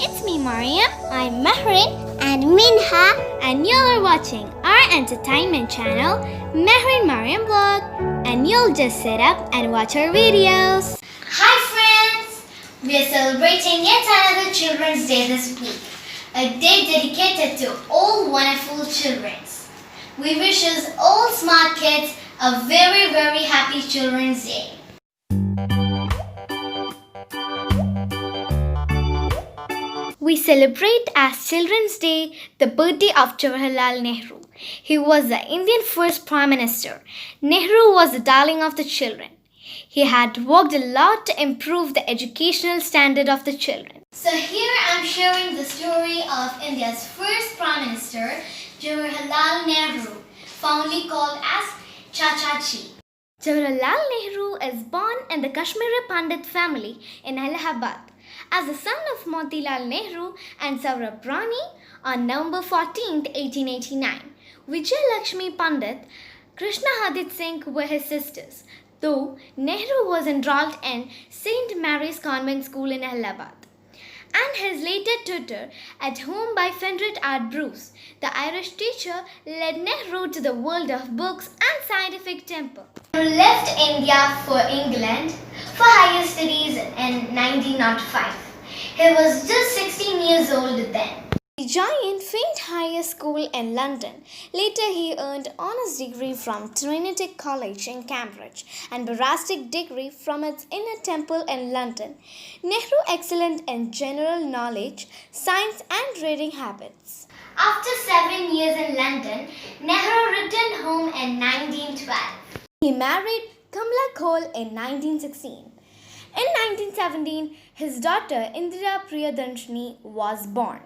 it's me Mariyam, I'm Mehreen and Minha, and you are watching our entertainment channel, Mehreen Mariyam Vlog, and you'll just sit up and watch our videos. Hi friends! We are celebrating yet another Children's Day this week, a day dedicated to all wonderful children. We wish us all smart kids a very, very happy Children's Day. We celebrate as Children's Day the birthday of Jawaharlal Nehru. He was the Indian first Prime Minister. Nehru was the darling of the children. He had worked a lot to improve the educational standard of the children. So here I'm sharing the story of India's first Prime Minister, Jawaharlal Nehru, fondly called as Chachaji. Jawaharlal Nehru is born in the Kashmiri Pandit family in Allahabad as the son of Motilal Nehru and Saurabh Rani on November 14, 1889. Vijay Lakshmi Pandit, Krishna Hadit Singh were his sisters, though Nehru was enrolled in St. Mary's Convent School in Allahabad, and his later tutor at home by Fenrit Art Bruce, the Irish teacher, led Nehru to the world of books and scientific temper. Nehru left India for England for higher studies in 1905. He was just 16 years old then. He joined Fendt Higher School in London. Later he earned honours degree from Trinity College in Cambridge and barastic degree from its Inner Temple in London. Nehru excellent in general knowledge, science and reading habits. After 7 years in London, Nehru returned home in 1912. He married Kamla Kaul in 1916. In 1917, his daughter Indira Priyadarshini was born.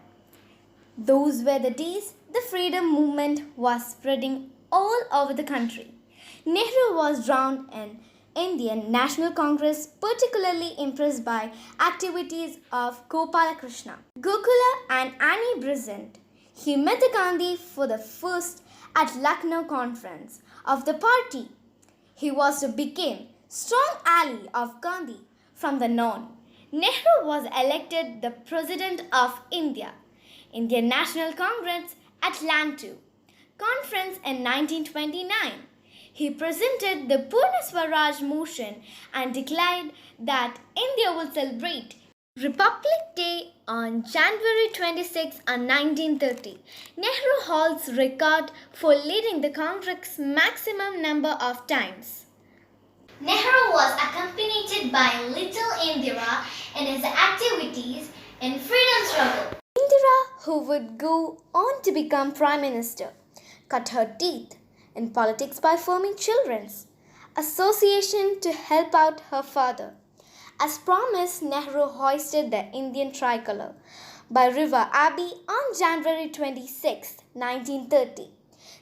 Those were the days the freedom movement was spreading all over the country. Nehru was drawn in Indian National Congress, particularly impressed by activities of Gopalakrishna, Gokula and Annie Besant. He met Gandhi for the first at Lucknow conference of the party. He was to become strong ally of Gandhi from the north. Nehru was elected the President of India. Indian National Congress, Atlanta Conference in 1929. He presented the Purna Swaraj motion and declared that India will celebrate Republic Day on January 26, 1930. Nehru holds record for leading the Congress maximum number of times. Nehru was accompanied by little Indira in his activities in freedom struggle. Indira, who would go on to become Prime Minister, cut her teeth in politics by forming Children's Association to help out her father. As promised, Nehru hoisted the Indian tricolour by River Abbey on January 26, 1930.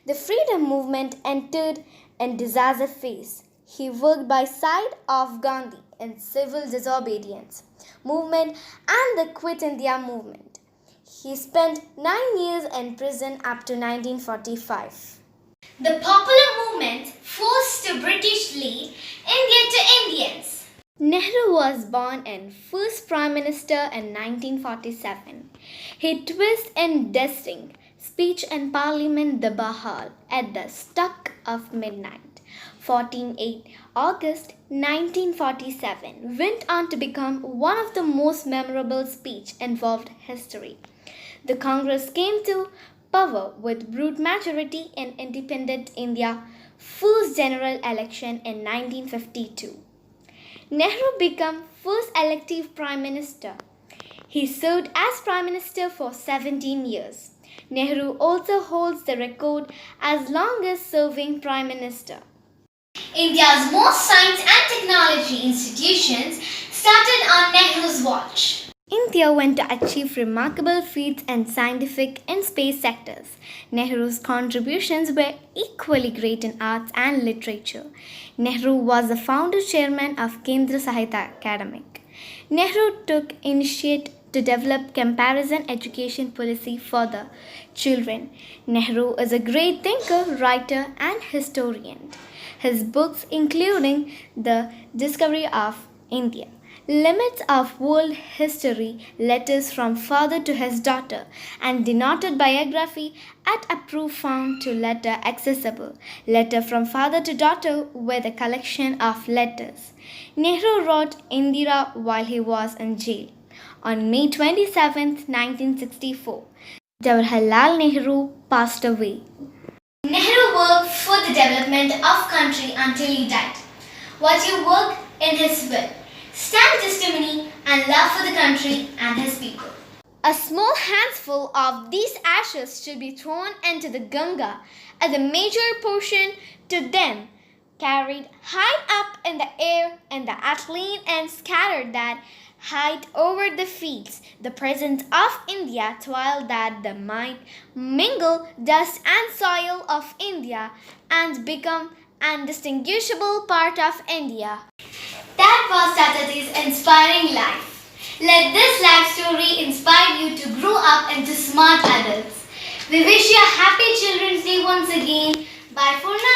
The freedom movement entered in disaster phase. He worked by side of Gandhi in civil disobedience movement and the Quit India movement. He spent 9 years in prison up to 1945. The popular movement forced the British leave India to Indians. Nehru was born in first Prime Minister in 1947. He twists in Desting speech in Parliament the Bahal at the Stuck of Midnight. 14 August 1947 went on to become one of the most memorable speech involved history. The Congress came to power with brute majority in independent India first general election in 1952. Nehru became first elective Prime Minister. He served as Prime Minister for 17 years. Nehru also holds the record as longest serving Prime Minister. India's most science and technology institutions started on Nehru's watch. India went to achieve remarkable feats in scientific and space sectors. Nehru's contributions were equally great in arts and literature. Nehru was the founder chairman of Kendra Sahitya Academic. Nehru took initiative to develop comparison education policy for the children. Nehru is a great thinker, writer and historian. His books including The Discovery of India, Limits of world history, letters from father to his daughter, and denoted biography at approved found to letter accessible. Letter from father to daughter with a collection of letters. Nehru wrote Indira while he was in jail. On May 27, 1964, Jawaharlal Nehru passed away. Nehru worked for the development of country until he died. What you work in his will, stand testimony and love for the country and his people. A small handful of these ashes should be thrown into the Ganga, and the major portion to them carried high up in the air and the Atline and scattered that height over the fields, the presence of India, toil that they might mingle dust and soil of India and become an indistinguishable part of India. That was Tatati's inspiring life. Let this life story inspire you to grow up into smart adults. We wish you a happy Children's Day once again. Bye for now.